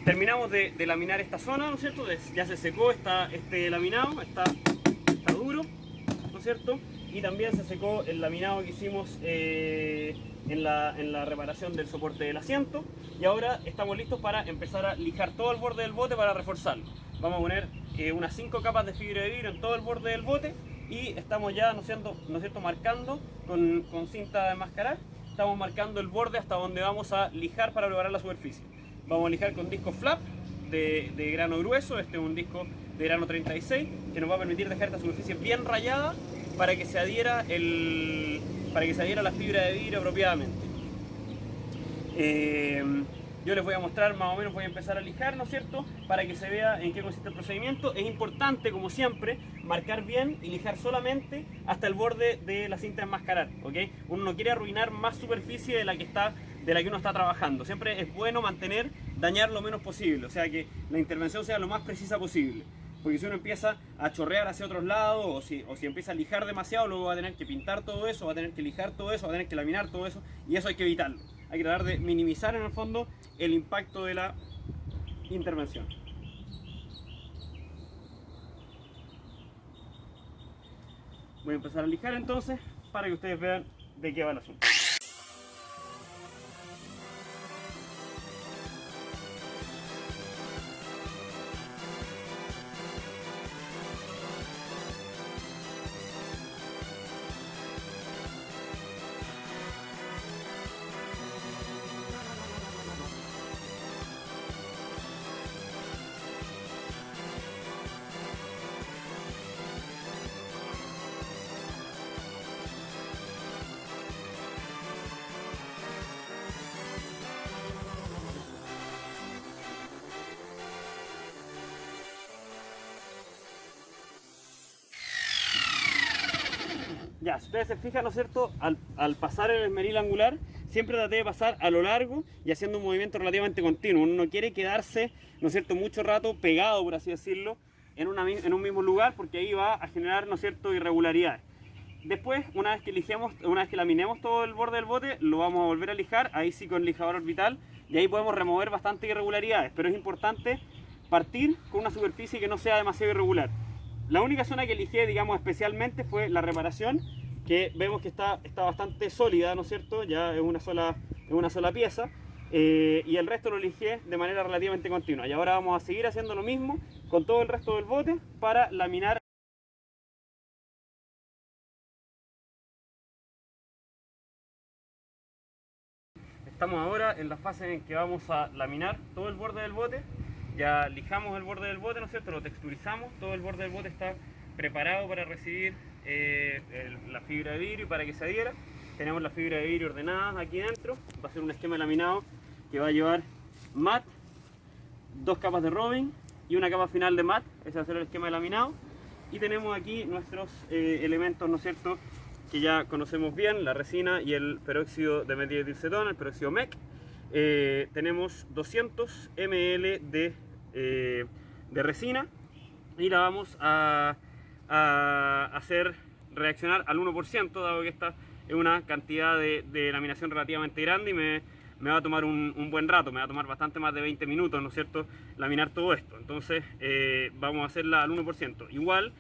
terminamos de laminar esta zona, ¿no es cierto? Ya se secó este laminado, está duro, ¿no es cierto? Y también se secó el laminado que hicimos en la reparación del soporte del asiento. Y ahora estamos listos para empezar a lijar todo el borde del bote para reforzarlo. Vamos a poner unas 5 capas de fibra de vidrio en todo el borde del bote. Y estamos ya, ¿no es cierto?, marcando con cinta de mascarar. Estamos marcando el borde hasta donde vamos a lijar para preparar la superficie. Vamos a lijar con disco flap de grano grueso. Este es un disco de grano 36 que nos va a permitir dejar esta superficie bien rayada para que se adhiera la fibra de vidrio apropiadamente. Yo les voy a mostrar más o menos, voy a empezar a lijar, ¿no es cierto?, para que se vea en qué consiste el procedimiento. Es importante, como siempre, marcar bien y lijar solamente hasta el borde de la cinta de enmascarar, ¿ok? Uno no quiere arruinar más superficie de la que uno está trabajando. Siempre es bueno dañar lo menos posible, o sea que la intervención sea lo más precisa posible. Porque si uno empieza a chorrear hacia otros lados, o si empieza a lijar demasiado, luego va a tener que pintar todo eso, va a tener que lijar todo eso, va a tener que laminar todo eso, y eso hay que evitarlo. Hay que tratar de minimizar en el fondo el impacto de la intervención. Voy a empezar a lijar entonces para que ustedes vean de qué va el asunto. Ya, si ustedes se fijan, ¿no es cierto?, al pasar el esmeril angular, siempre traté de pasar a lo largo y haciendo un movimiento relativamente continuo. Uno no quiere quedarse, ¿no es cierto?, mucho rato pegado, por así decirlo, en un mismo lugar, porque ahí va a generar, ¿no es cierto?, irregularidades. Después, una vez que laminemos todo el borde del bote, lo vamos a volver a lijar, ahí sí con lijador orbital, y ahí podemos remover bastantes irregularidades, pero es importante partir con una superficie que no sea demasiado irregular. La única zona que lijé, digamos, especialmente fue la reparación, que vemos que está bastante sólida, ¿no es cierto? Ya es una sola pieza, y el resto lo lijé de manera relativamente continua. Y ahora vamos a seguir haciendo lo mismo con todo el resto del bote para laminar. Estamos ahora en la fase en que vamos a laminar todo el borde del bote. Ya lijamos el borde del bote, ¿no es cierto? Lo texturizamos, todo el borde del bote está preparado para recibir la fibra de vidrio y para que se adhiera. Tenemos la fibra de vidrio ordenada aquí dentro. Va a ser un esquema de laminado que va a llevar mat, 2 capas de robbing y una capa final de mat. Ese va a ser el esquema de laminado. Y tenemos aquí nuestros elementos, ¿no es cierto?, que ya conocemos bien, la resina y el peróxido de metilceton, el peróxido MEC. Tenemos 200 ml de resina y la vamos a hacer reaccionar al 1%, dado que esta es una cantidad de laminación relativamente grande y me va a tomar un buen rato, me va a tomar bastante más de 20 minutos, ¿no es cierto?, laminar todo esto. Entonces vamos a hacerla al 1%. Igual,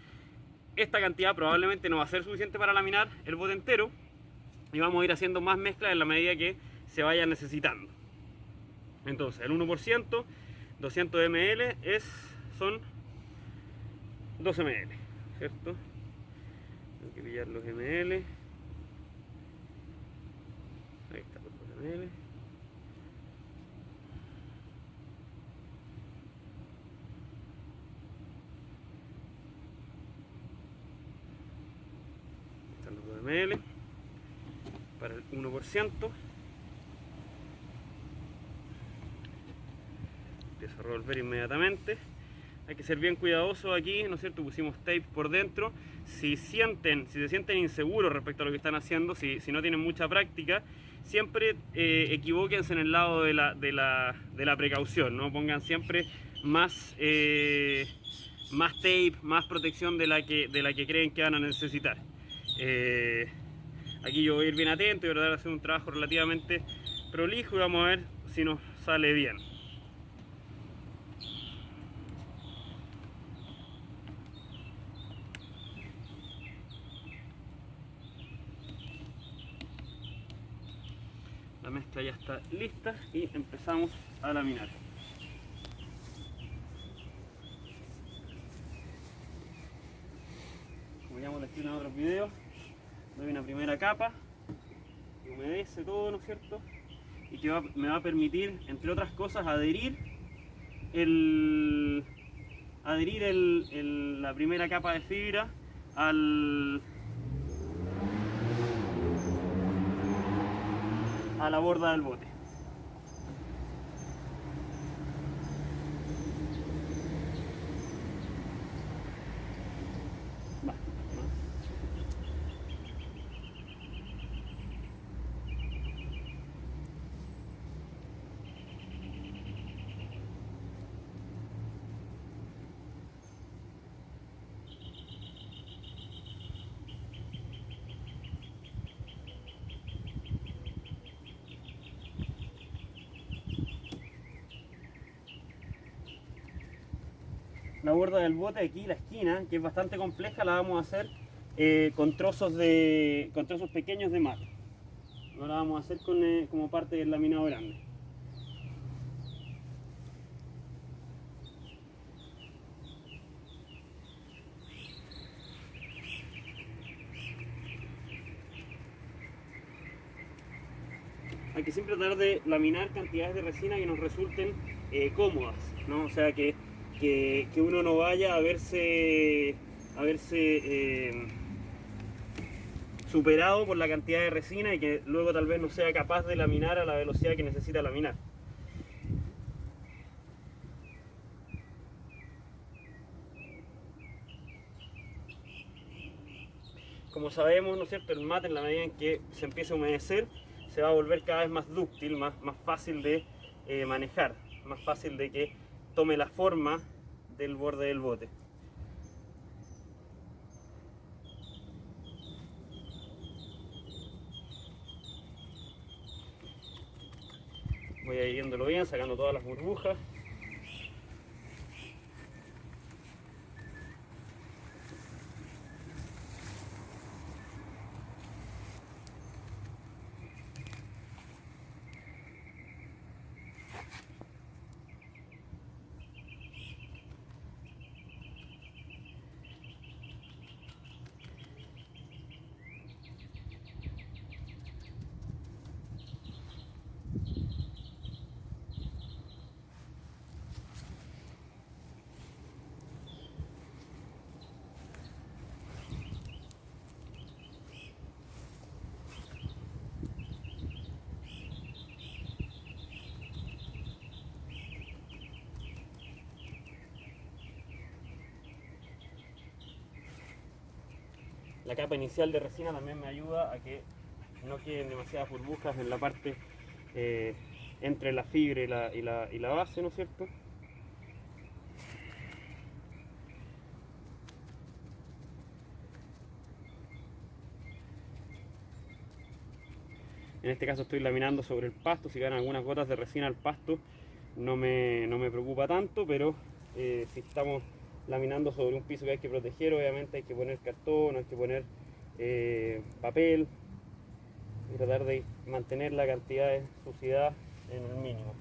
esta cantidad probablemente no va a ser suficiente para laminar el bote entero y vamos a ir haciendo más mezclas en la medida que se vaya necesitando. Entonces el 1%, 200 ml son 2 ml, ¿cierto? Hay que pillar los ml. Ahí está, los 2 ml. Están los 2 ml para el 1%. Empiezo a revolver inmediatamente. Hay que ser bien cuidadosos aquí, ¿no es cierto? Pusimos tape por dentro. Si se sienten inseguros respecto a lo que están haciendo, si no tienen mucha práctica, siempre equivóquense en el lado de la precaución, ¿no? Pongan siempre más tape, más protección de la que creen que van a necesitar. Aquí yo voy a ir bien atento y voy a tratar de hacer un trabajo relativamente prolijo y vamos a ver si nos sale bien. La mezcla ya está lista y empezamos a laminar. Como ya hemos descrito en otros videos, doy una primera capa que humedece todo, ¿no es cierto? Y que me va a permitir, entre otras cosas, adherir la primera capa de fibra a la borda del bote. La borda del bote, aquí la esquina, que es bastante compleja, la vamos a hacer con trozos pequeños de mate. No la vamos a hacer como parte del laminado grande. Hay que siempre tratar de laminar cantidades de resina que nos resulten cómodas, ¿no? O sea, que uno no vaya a verse superado por la cantidad de resina y que luego tal vez no sea capaz de laminar a la velocidad que necesita laminar. Como sabemos, ¿no es cierto?, el mate, en la medida en que se empieza a humedecer, se va a volver cada vez más dúctil, más fácil de manejar, más fácil de que tome la forma del borde del bote. Voy a ir viéndolo bien, sacando todas las burbujas. La capa inicial de resina también me ayuda a que no queden demasiadas burbujas en la parte entre la fibra y la base, ¿no es cierto? En este caso estoy laminando sobre el pasto. Si caen algunas gotas de resina al pasto no me preocupa tanto, pero si estamos laminando sobre un piso que hay que proteger, obviamente hay que poner cartón, hay que poner papel y tratar de mantener la cantidad de suciedad en el mínimo.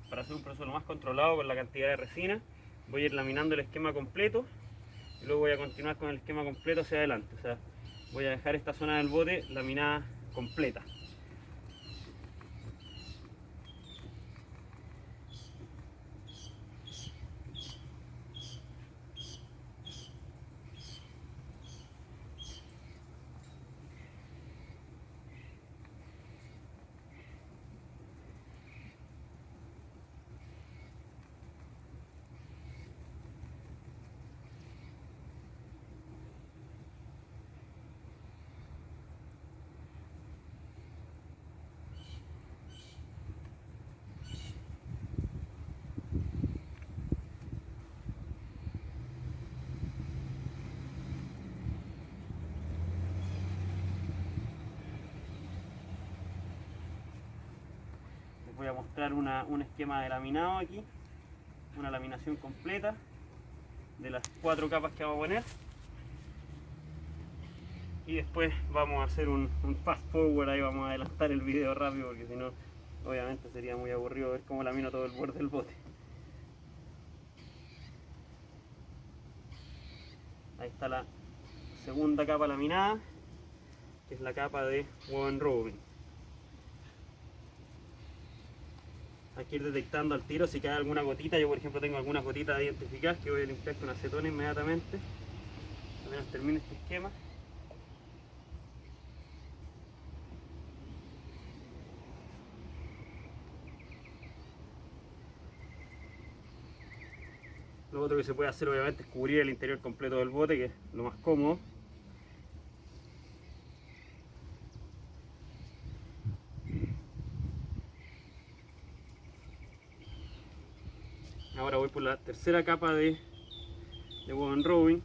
para hacer un proceso lo más controlado con la cantidad de resina, voy a ir laminando el esquema completo y luego voy a continuar con el esquema completo hacia adelante. O sea, voy a dejar esta zona del bote laminada completa. Les voy a mostrar un esquema de laminado aquí, una laminación completa de las 4 capas que vamos a poner. Y después vamos a hacer un fast forward, ahí vamos a adelantar el video rápido porque si no, obviamente sería muy aburrido ver cómo lamino todo el borde del bote. Ahí está la segunda capa laminada, que es la capa de woven roving. Hay que ir detectando al tiro si cae alguna gotita. Yo por ejemplo tengo algunas gotitas identificadas que voy a limpiar con acetona inmediatamente apenas termine este esquema. Lo otro que se puede hacer obviamente es cubrir el interior completo del bote, que es lo más cómodo. Ahora voy por la tercera capa de woven roving.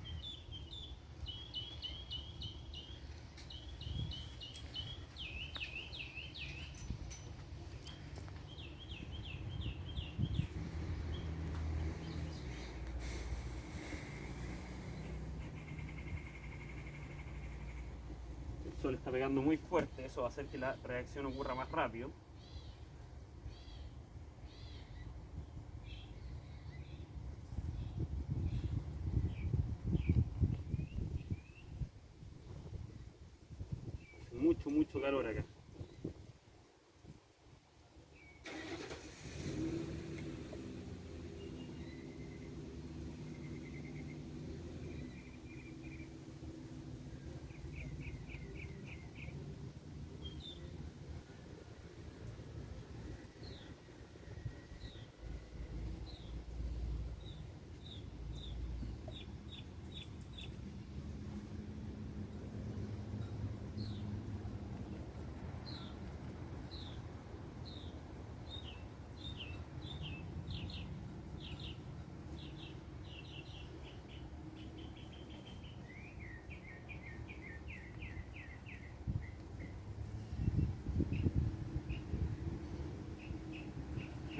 El sol está pegando muy fuerte, eso va a hacer que la reacción ocurra más rápido. Hace mucho calor acá.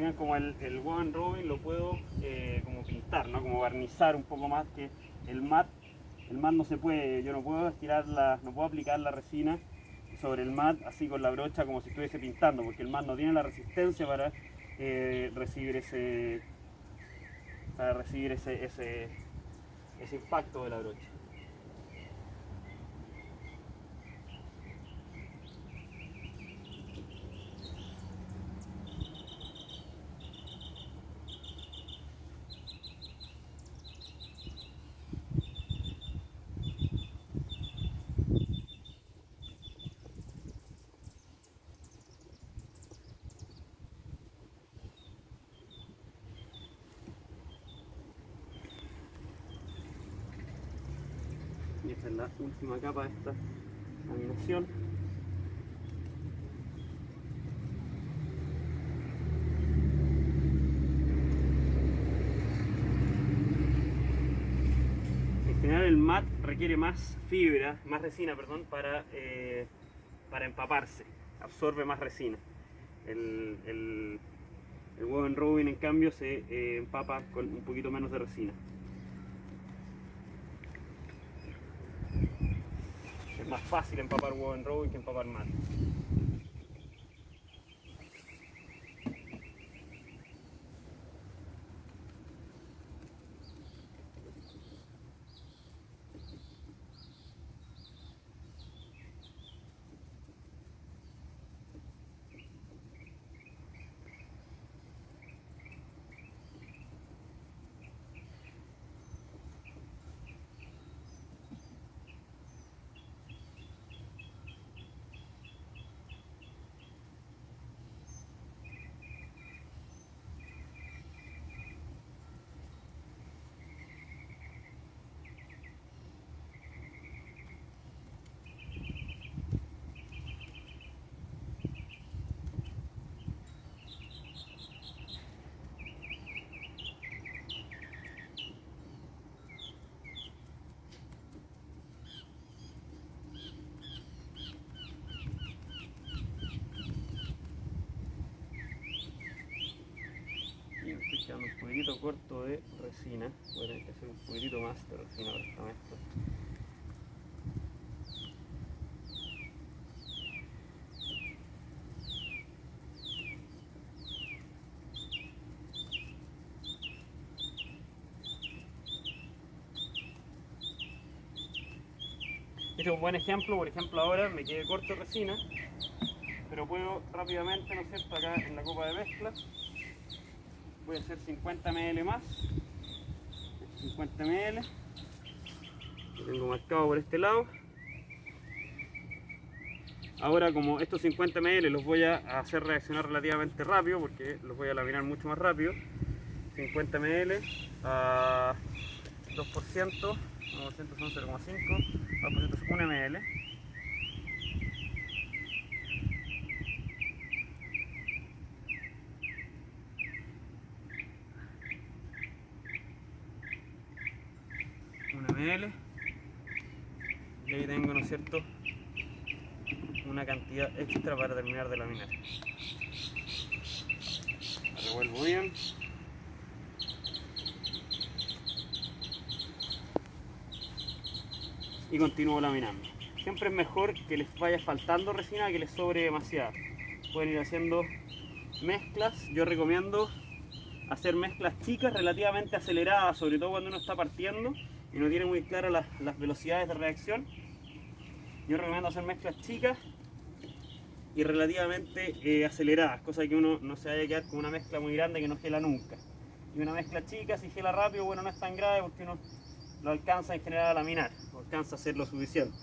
Miren como el woven roving lo puedo como pintar, ¿no? Como barnizar un poco más que el mat. El mat no se puede, yo no puedo no puedo aplicar la resina sobre el mat así con la brocha como si estuviese pintando, porque el mat no tiene la resistencia para recibir ese impacto de la brocha. Y esta es la última capa de esta laminación. En general el mat requiere más fibra, más resina, perdón, para empaparse, absorbe más resina. El woven roving en cambio se empapa con un poquito menos de resina. Es más fácil empapar woven roving que empapar mat. quedando un poquitito corto de resina. Voy a tener que hacer un poquitito más de resina para esto. Este es un buen ejemplo, por ejemplo ahora me quedé corto de resina, pero puedo rápidamente, ¿no es cierto?, acá en la copa de mezcla, voy a hacer 50 ml más, 50 ml, lo tengo marcado por este lado. Ahora, como estos 50 ml los voy a hacer reaccionar relativamente rápido, porque los voy a laminar mucho más rápido, 50 ml a 2%, 1% son 0,5, 2% es 1 ml. Ml, y ahí tengo, ¿no es cierto?, una cantidad extra para terminar de laminar. La revuelvo bien. Y continúo laminando. Siempre es mejor que les vaya faltando resina que les sobre demasiada. Pueden ir haciendo mezclas. Yo recomiendo hacer mezclas chicas relativamente aceleradas, sobre todo cuando uno está partiendo y no tiene muy claras las velocidades de reacción. Yo recomiendo hacer mezclas chicas y relativamente aceleradas, cosa que uno no se vaya a quedar con una mezcla muy grande que no gela nunca. Y una mezcla chica, si gela rápido, bueno, no es tan grave porque uno lo alcanza en general a laminar, lo alcanza a hacer lo suficiente.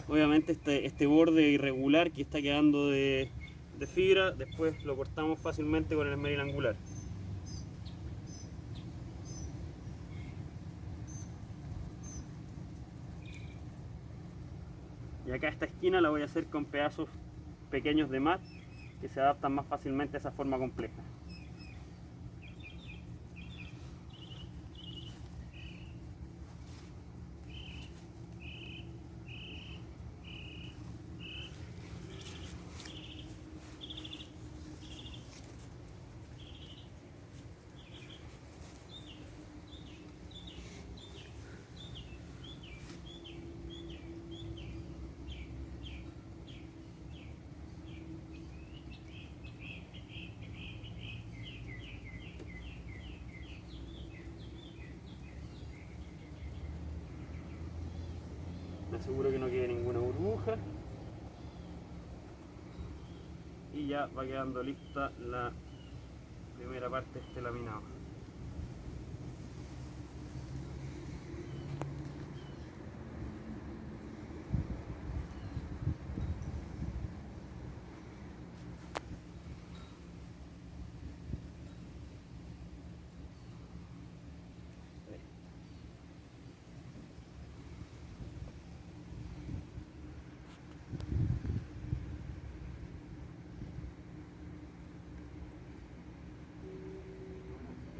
Obviamente este borde irregular que está quedando de fibra, después lo cortamos fácilmente con el esmeril angular. Y acá esta esquina la voy a hacer con pedazos pequeños de mat que se adaptan más fácilmente a esa forma compleja. Me aseguro que no quede ninguna burbuja. Y ya va quedando lista la primera parte de este laminado.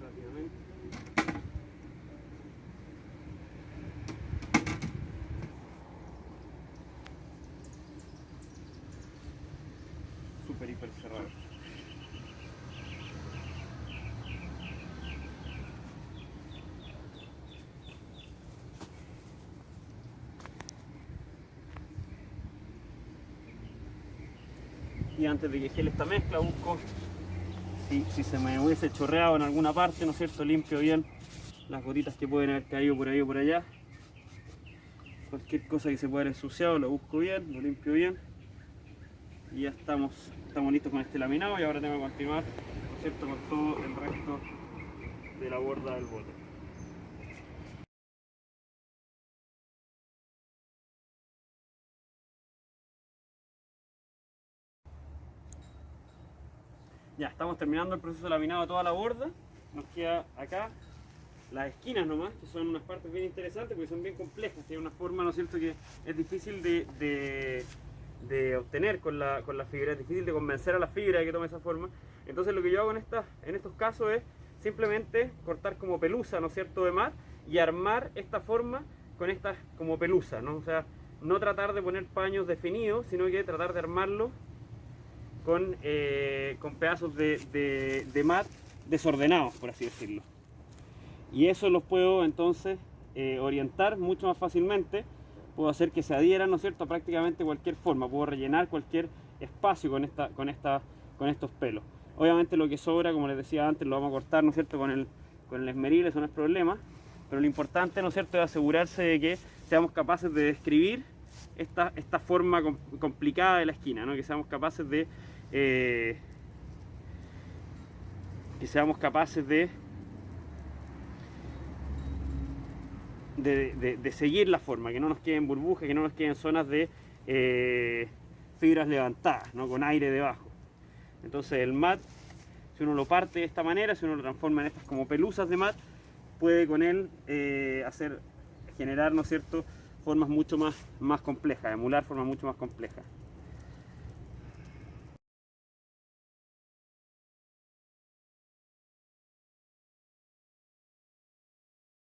Rápidamente. Súper hiper cerrado. Y antes de que gele esta mezcla busco si se me hubiese chorreado en alguna parte, ¿no es cierto? Limpio bien las gotitas que pueden haber caído por ahí o por allá. Cualquier cosa que se pueda haber ensuciado lo busco bien, lo limpio bien. Y ya estamos listos con este laminado y ahora tengo que continuar, ¿no es cierto?, con todo el resto de la borda del bote. Ya estamos terminando el proceso de laminado de toda la borda. Nos queda acá las esquinas nomás, que son unas partes bien interesantes porque son bien complejas, tienen una forma, ¿no es cierto?, que es difícil de obtener con la fibra, es difícil de convencer a la fibra de que tome esa forma. Entonces lo que yo hago en estos casos es simplemente cortar como pelusa, ¿no es cierto?, de mat y armar esta forma con estas como pelusa, ¿no? O sea, no tratar de poner paños definidos, sino que tratar de armarlo con pedazos de mat desordenados, por así decirlo. Y eso los puedo entonces orientar mucho más fácilmente. Puedo hacer que se adhieran, ¿no es cierto?, a prácticamente cualquier forma. Puedo rellenar cualquier espacio con estos pelos. Obviamente lo que sobra, como les decía antes, lo vamos a cortar, ¿no es cierto?, con el esmeril, eso no es problema. Pero lo importante, ¿no es cierto?, es asegurarse de que seamos capaces de describir esta forma complicada de la esquina, ¿no? Que seamos capaces de seguir la forma, que no nos queden burbujas, que no nos queden zonas de fibras levantadas, ¿no?, con aire debajo. Entonces el mat, si uno lo parte de esta manera, si uno lo transforma en estas como pelusas de mat, puede con él generar, ¿no es cierto?, formas mucho más complejas, emular formas mucho más complejas.